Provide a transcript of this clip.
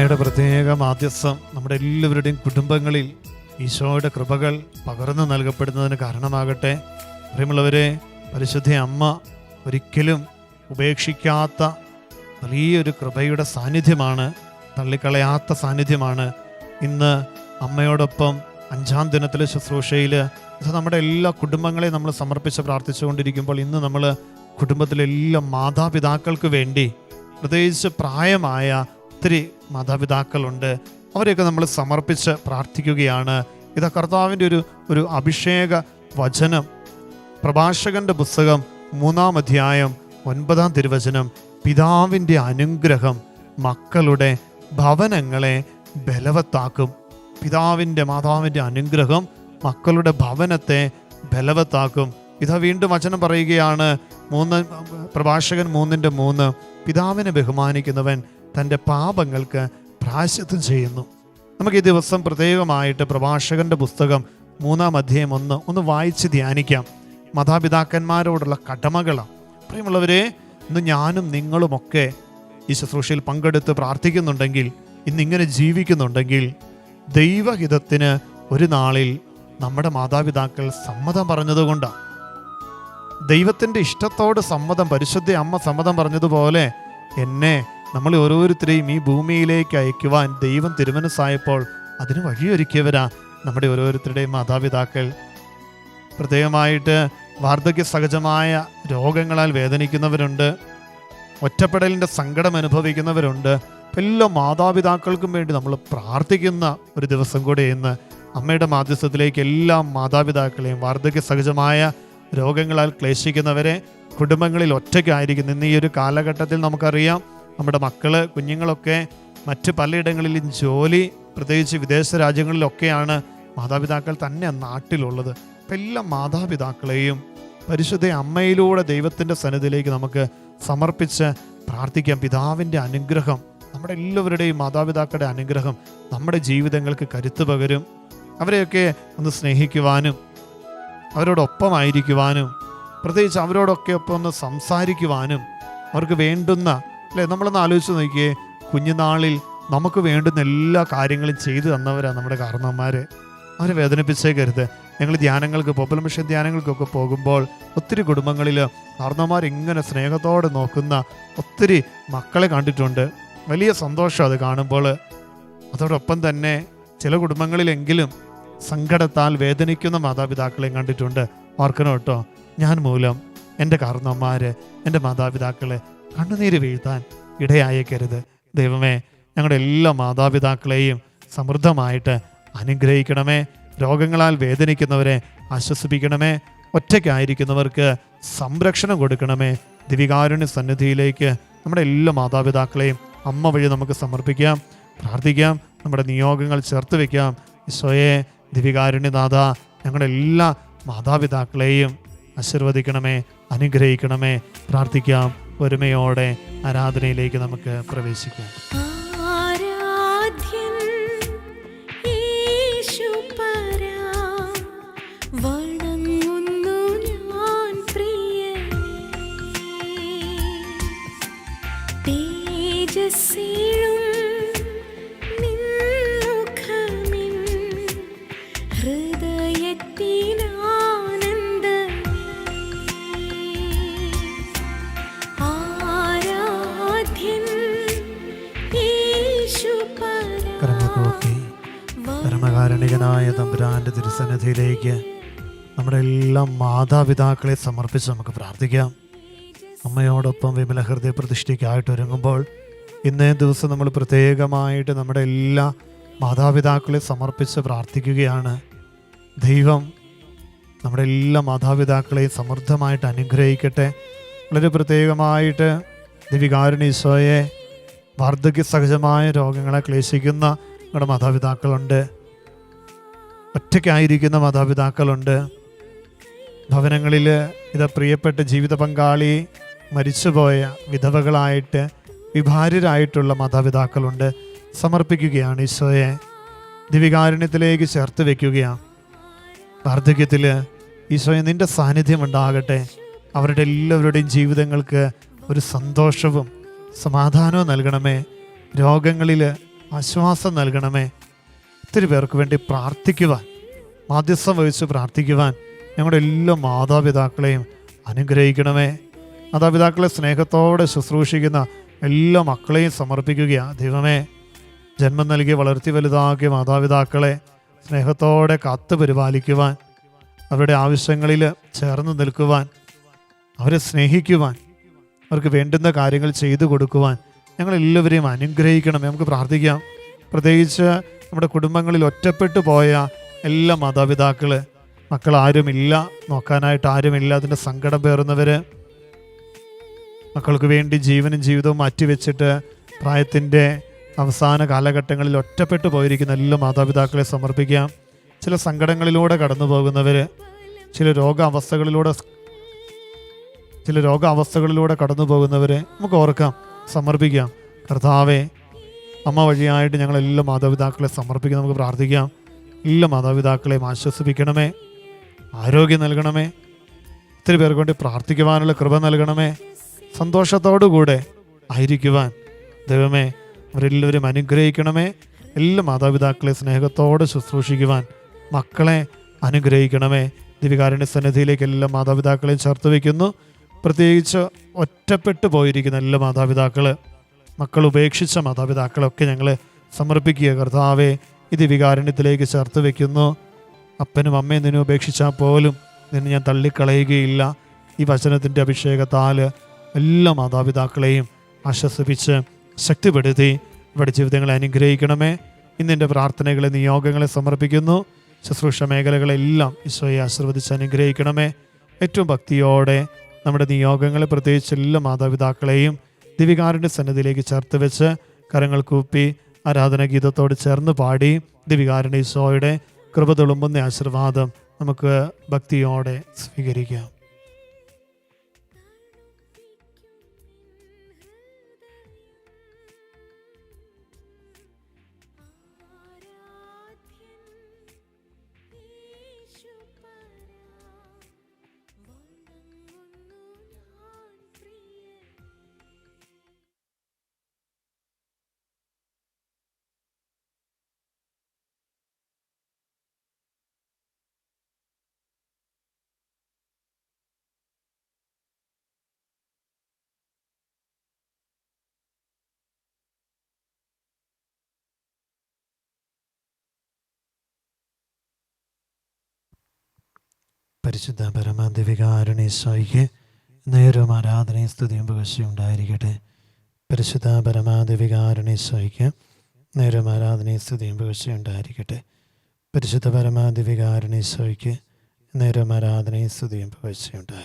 അമ്മയുടെ പ്രത്യേക മാധ്യസ്ഥം നമ്മുടെ എല്ലാവരുടെയും കുടുംബങ്ങളിൽ ഈശോയുടെ കൃപകൾ പകർന്നു നൽകപ്പെടുന്നതിന് കാരണമാകട്ടെ. പ്രിയമുള്ളവരെ, പരിശുദ്ധ അമ്മ ഒരിക്കലും ഉപേക്ഷിക്കാത്ത വലിയൊരു കൃപയുടെ സാന്നിധ്യമാണ്, തള്ളിക്കളയാത്ത സാന്നിധ്യമാണ്. ഇന്ന് അമ്മയോടൊപ്പം 5-ാം ദിനത്തിലെ ശുശ്രൂഷയിൽ നമ്മുടെ എല്ലാ കുടുംബങ്ങളെയും നമ്മൾ സമർപ്പിച്ച് പ്രാർത്ഥിച്ചുകൊണ്ടിരിക്കുമ്പോൾ ഇന്ന് നമ്മൾ കുടുംബത്തിലെ എല്ലാ മാതാപിതാക്കൾക്ക് വേണ്ടി, പ്രത്യേകിച്ച് പ്രായമായ ഒത്തിരി മാതാപിതാക്കളുണ്ട്, അവരെയൊക്കെ നമ്മൾ സമർപ്പിച്ച് പ്രാർത്ഥിക്കുകയാണ്. ഇത് കർത്താവിൻ്റെ ഒരു അഭിഷേക വചനം. പ്രഭാഷകന്റെ പുസ്തകം 3-ാം അധ്യായം 9-ാം തിരുവചനം, പിതാവിൻ്റെ അനുഗ്രഹം മക്കളുടെ ഭവനങ്ങളെ ബലവത്താക്കും. പിതാവിൻ്റെ മാതാവിൻ്റെ അനുഗ്രഹം മക്കളുടെ ഭവനത്തെ ബലവത്താക്കും. ഇതാ വീണ്ടും വചനം പറയുകയാണ്, പ്രഭാഷകൻ 3:3, പിതാവിനെ ബഹുമാനിക്കുന്നവൻ തൻ്റെ പാപങ്ങൾക്ക് പ്രായശ്ചിത്തം ചെയ്യുന്നു. നമുക്ക് ഈ ദിവസം പ്രത്യേകമായിട്ട് പ്രഭാഷകന്റെ പുസ്തകം 3-ാം അധ്യായം ഒന്ന് വായിച്ച് ധ്യാനിക്കാം. മാതാപിതാക്കന്മാരോടുള്ള കടമകളാണ്. പ്രിയമുള്ളവരെ, ഇന്ന് ഞാനും നിങ്ങളുമൊക്കെ ഈ ശുശ്രൂഷയിൽ പങ്കെടുത്ത് പ്രാർത്ഥിക്കുന്നുണ്ടെങ്കിൽ, ഇന്നിങ്ങനെ ജീവിക്കുന്നുണ്ടെങ്കിൽ, ദൈവഹിതത്തിന് ഒരു നാളിൽ നമ്മുടെ മാതാപിതാക്കൾ സമ്മതം പറഞ്ഞതുകൊണ്ടാണ്. ദൈവത്തിൻ്റെ ഇഷ്ടത്തോട് സമ്മതം, പരിശുദ്ധ അമ്മ സമ്മതം പറഞ്ഞതുപോലെ എന്നെ നമ്മൾ ഓരോരുത്തരെയും ഈ ഭൂമിയിലേക്ക് അയക്കുവാൻ ദൈവം തിരുമനസ്സായപ്പോൾ അതിന് വഴിയൊരുക്കിയവരാ നമ്മുടെ ഓരോരുത്തരുടെയും മാതാപിതാക്കൾ. പ്രത്യേകമായിട്ട് വാർദ്ധക്യ സഹജമായ രോഗങ്ങളാൽ വേദനിക്കുന്നവരുണ്ട്, ഒറ്റപ്പെടലിൻ്റെ സങ്കടം അനുഭവിക്കുന്നവരുണ്ട്. എല്ലാ മാതാപിതാക്കൾക്കും വേണ്ടി നമ്മൾ പ്രാർത്ഥിക്കുന്ന ഒരു ദിവസം കൂടെ ഇന്ന്. അമ്മയുടെ മാധ്യസ്ഥത്തിലേക്ക് എല്ലാ മാതാപിതാക്കളെയും, വാർദ്ധക്യ സഹജമായ രോഗങ്ങളാൽ ക്ലേശിക്കുന്നവരെ, കുടുംബങ്ങളിൽ ഒറ്റയ്ക്കായിരിക്കുന്ന ഇന്ന് ഈ ഒരു കാലഘട്ടത്തിൽ നമുക്കറിയാം, നമ്മുടെ മക്കള് കുഞ്ഞുങ്ങളൊക്കെ മറ്റ് പലയിടങ്ങളിലും ജോലി, പ്രത്യേകിച്ച് വിദേശ രാജ്യങ്ങളിലൊക്കെയാണ് മാതാപിതാക്കൾ തന്നെ നാട്ടിലുള്ളത്. അപ്പം എല്ലാ മാതാപിതാക്കളെയും പരിശുദ്ധ അമ്മയിലൂടെ ദൈവത്തിൻ്റെ സന്നിധിയിലേക്ക് നമുക്ക് സമർപ്പിച്ച് പ്രാർത്ഥിക്കാം. പിതാവിൻ്റെ അനുഗ്രഹം, നമ്മുടെ എല്ലാവരുടെയും മാതാപിതാക്കളുടെ അനുഗ്രഹം നമ്മുടെ ജീവിതങ്ങൾക്ക് കരുത്ത് പകരും. അവരെയൊക്കെ ഒന്ന് സ്നേഹിക്കുവാനും അവരോടൊപ്പമായിരിക്കുവാനും, പ്രത്യേകിച്ച് അവരോടൊക്കെ ഒപ്പം ഒന്ന് സംസാരിക്കുവാനും, അവർക്ക് വേണ്ടുന്ന, അല്ലേ, നമ്മളൊന്ന് ആലോചിച്ച് നോക്കിയേ, കുഞ്ഞുനാളിൽ നമുക്ക് വേണ്ടുന്ന എല്ലാ കാര്യങ്ങളും ചെയ്തു തന്നവരാണ് നമ്മുടെ കാരണവന്മാർ. അവരെ വേദനിപ്പിച്ചേക്കരുത്. ഞങ്ങൾ ധ്യാനങ്ങൾക്ക്, പോപ്പുലർ മിഷൻ ധ്യാനങ്ങൾക്കൊക്കെ പോകുമ്പോൾ ഒത്തിരി കുടുംബങ്ങളിൽ കാരണവന്മാർ ഇങ്ങനെ സ്നേഹത്തോടെ നോക്കുന്ന ഒത്തിരി മക്കളെ കണ്ടിട്ടുണ്ട്. വലിയ സന്തോഷം അത് കാണുമ്പോൾ. അതോടൊപ്പം തന്നെ ചില കുടുംബങ്ങളിലെങ്കിലും സങ്കടത്താൽ വേദനിക്കുന്ന മാതാപിതാക്കളെയും കണ്ടിട്ടുണ്ട്. ഓർക്കണം കേട്ടോ, ഞാൻ മൂലം എൻ്റെ കാരണവന്മാർ, എൻ്റെ മാതാപിതാക്കളെ കണ്ണുനീര് വീഴ്ത്താൻ ഇടയായേക്കരുത്. ദൈവമേ, ഞങ്ങളുടെ എല്ലാ മാതാപിതാക്കളെയും സമൃദ്ധമായിട്ട് അനുഗ്രഹിക്കണമേ. രോഗങ്ങളാൽ വേദനിക്കുന്നവരെ ആശ്വസിപ്പിക്കണമേ. ഒറ്റയ്ക്കായിരിക്കുന്നവർക്ക് സംരക്ഷണം കൊടുക്കണമേ. ദിവികാരുണ്യ സന്നിധിയിലേക്ക് നമ്മുടെ എല്ലാ മാതാപിതാക്കളെയും അമ്മ വഴി നമുക്ക് സമർപ്പിക്കാം, പ്രാർത്ഥിക്കാം, നമ്മുടെ നിയോഗങ്ങൾ ചേർത്ത് വയ്ക്കാം. ഈശോയെ, ദിവികാരുണ്യനാഥ, ഞങ്ങളുടെ എല്ലാ മാതാപിതാക്കളെയും ആശീർവദിക്കണമേ, അനുഗ്രഹിക്കണമേ. പ്രാർത്ഥിക്കാം. ഒരുമയോടെ ആരാധനയിലേക്ക് നമുക്ക് പ്രവേശിക്കാം. പരമകാരുണികനായ തമ്പുരാന്റെ തിരുസന്നിധിയിലേക്ക് നമ്മുടെ എല്ലാ മാതാപിതാക്കളെ സമർപ്പിച്ച് നമുക്ക് പ്രാർത്ഥിക്കാം. അമ്മയോടൊപ്പം വിമല ഹൃദയ പ്രതിഷ്ഠയ്ക്കായിട്ട് ഒരുങ്ങുമ്പോൾ ഇന്നേ ദിവസം നമ്മൾ പ്രത്യേകമായിട്ട് നമ്മുടെ എല്ലാ മാതാപിതാക്കളെ സമർപ്പിച്ച് പ്രാർത്ഥിക്കുകയാണ്. ദൈവം നമ്മുടെ എല്ലാ മാതാപിതാക്കളെയും സമൃദ്ധമായിട്ട് അനുഗ്രഹിക്കട്ടെ. വളരെ പ്രത്യേകമായിട്ട് ദിവികാരുണ്യ ഈശോയെ, വാർദ്ധക്യ സഹജമായ രോഗങ്ങളെ ക്ലേശിക്കുന്ന നമ്മുടെ മാതാപിതാക്കളുണ്ട്, ഒറ്റയ്ക്കായിരിക്കുന്ന മാതാപിതാക്കളുണ്ട്, ഭവനങ്ങളിൽ ഇത് പ്രിയപ്പെട്ട ജീവിത പങ്കാളി മരിച്ചുപോയ വിധവകളായിട്ട് വിഭാര്യരായിട്ടുള്ള മാതാപിതാക്കളുണ്ട്. സമർപ്പിക്കുകയാണ് ഈശോയെ, ദിവികാരുണ്യത്തിലേക്ക് ചേർത്ത് വയ്ക്കുകയാണ്. വാർദ്ധക്യത്തിൽ ഈശോയെ നിൻ്റെ സാന്നിധ്യം ഉണ്ടാകട്ടെ. അവരുടെ എല്ലാവരുടെയും ജീവിതങ്ങൾക്ക് ഒരു സന്തോഷവും സമാധാനവും നൽകണമേ. രോഗങ്ങളിൽ ആശ്വാസം നൽകണമേ. ഒത്തിരി പേർക്ക് വേണ്ടി പ്രാർത്ഥിക്കുവാൻ, മാധ്യസ്ഥം വഹിച്ച് പ്രാർത്ഥിക്കുവാൻ ഞങ്ങളുടെ എല്ലാ മാതാപിതാക്കളെയും അനുഗ്രഹിക്കണമേ. മാതാപിതാക്കളെ സ്നേഹത്തോടെ ശുശ്രൂഷിക്കുന്ന എല്ലാ മക്കളെയും സമർപ്പിക്കുകയാണ് ദൈവമേ. ജന്മം നൽകി വളർത്തി വലുതാക്കിയ മാതാപിതാക്കളെ സ്നേഹത്തോടെ കാത്തു പരിപാലിക്കുവാൻ, അവരുടെ ആവശ്യങ്ങളിൽ ചേർന്ന് നിൽക്കുവാൻ, അവരെ സ്നേഹിക്കുവാൻ, അവർക്ക് വേണ്ടുന്ന കാര്യങ്ങൾ ചെയ്തു കൊടുക്കുവാൻ ഞങ്ങളെല്ലാവരെയും അനുഗ്രഹിക്കണമേ. നമുക്ക് പ്രാർത്ഥിക്കാം. പ്രത്യേകിച്ച് നമ്മുടെ കുടുംബങ്ങളിൽ ഒറ്റപ്പെട്ടു പോയ എല്ലാ മാതാപിതാക്കൾ, മക്കൾ ആരുമില്ല, നോക്കാനായിട്ട് ആരുമില്ല, അതിൻ്റെ സങ്കടം പേറുന്നവർ, മക്കൾക്ക് വേണ്ടി ജീവനും ജീവിതവും മാറ്റിവെച്ചിട്ട് പ്രായത്തിൻ്റെ അവസാന കാലഘട്ടങ്ങളിൽ ഒറ്റപ്പെട്ടു പോയിരിക്കുന്ന എല്ലാ മാതാപിതാക്കളെ സമർപ്പിക്കാം. ചില സങ്കടങ്ങളിലൂടെ കടന്നു പോകുന്നവർ, ചില രോഗാവസ്ഥകളിലൂടെ കടന്നു പോകുന്നവരെ നമുക്ക് ഓർക്കാം, സമർപ്പിക്കാം. കർത്താവേ, അമ്മ വഴിയായിട്ട് ഞങ്ങളെല്ലാ മാതാപിതാക്കളെ സമർപ്പിക്കാം. നമുക്ക് പ്രാർത്ഥിക്കാം. എല്ലാ മാതാപിതാക്കളെയും ആശ്വസിപ്പിക്കണമേ, ആരോഗ്യം നൽകണമേ, ഒത്തിരി പേർക്ക് വേണ്ടി പ്രാർത്ഥിക്കുവാനുള്ള കൃപ നൽകണമേ, സന്തോഷത്തോടുകൂടെ ആയിരിക്കുവാൻ ദൈവമേ അവരെല്ലാവരും അനുഗ്രഹിക്കണമേ. എല്ലാ മാതാപിതാക്കളെ സ്നേഹത്തോടെ ശുശ്രൂഷിക്കുവാൻ മക്കളെ അനുഗ്രഹിക്കണമേ. ദിവ്യകാരുണ്യ സന്നിധിയിലേക്ക് എല്ലാ മാതാപിതാക്കളെയും ചേർത്ത് വയ്ക്കുന്നു. പ്രത്യേകിച്ച് ഒറ്റപ്പെട്ടു പോയിരിക്കുന്ന എല്ലാ മാതാപിതാക്കൾ, മക്കൾ ഉപേക്ഷിച്ച മാതാപിതാക്കളൊക്കെ ഞങ്ങൾ സമർപ്പിക്കുക. കർത്താവെ, ഈ ദിവ്യകാരുണ്യത്തിലേക്ക് ചേർത്ത് വയ്ക്കുന്നു. അപ്പനും അമ്മയും നിന്നെ ഉപേക്ഷിച്ചാൽ പോലും നിന്നെ ഞാൻ തള്ളിക്കളയുകയില്ല. ഈ വചനത്തിൻ്റെ അഭിഷേകത്താൽ എല്ലാ മാതാപിതാക്കളെയും ആശ്വസിപ്പിച്ച് ശക്തിപ്പെടുത്തി ഇവിടെ ജീവിതങ്ങളെ അനുഗ്രഹിക്കണമേ. ഇന്നെൻ്റെ പ്രാർത്ഥനകളെ, നിയോഗങ്ങളെ സമർപ്പിക്കുന്നു. ശുശ്രൂഷ മേഖലകളെല്ലാം ഈശോയെ ആശീർവദിച്ച് അനുഗ്രഹിക്കണമേ. ഏറ്റവും ഭക്തിയോടെ നമ്മുടെ നിയോഗങ്ങളെ, പ്രത്യേകിച്ച് എല്ലാ മാതാപിതാക്കളെയും ദിവ്യകാരുണ്യ സന്നിധിയിലേക്ക് ചേർത്ത് വെച്ച് കരങ്ങൾ കൂപ്പി ആരാധന ഗീതത്തോട് ചേർന്ന് പാടി ദിവ്യകാരുണ്യ ഈശോയുടെ കൃപ തുളുമ്പുന്ന ആശീർവാദം നമുക്ക് ഭക്തിയോടെ സ്വീകരിക്കാം. പരിശുദ്ധ പരമാദിവികാരുണീശോയ്ക്ക് നേരം ആരാധനയും സ്തുതിയും പുകഴ്ചയും ഉണ്ടായിരിക്കട്ടെ. പരിശുദ്ധ പരമാദിവികാരുണീശോയ്ക്ക് നേരം ആരാധനയും സ്തുതിയും പുകഴ്ചയും ഉണ്ടായിരിക്കട്ടെ. പരിശുദ്ധ പരമാദിവികാരുണീശോയ്ക്ക് നേരം ആരാധനയും സ്തുതിയും പുകഴ്ചയും ഉണ്ടായിരിക്കട്ടെ.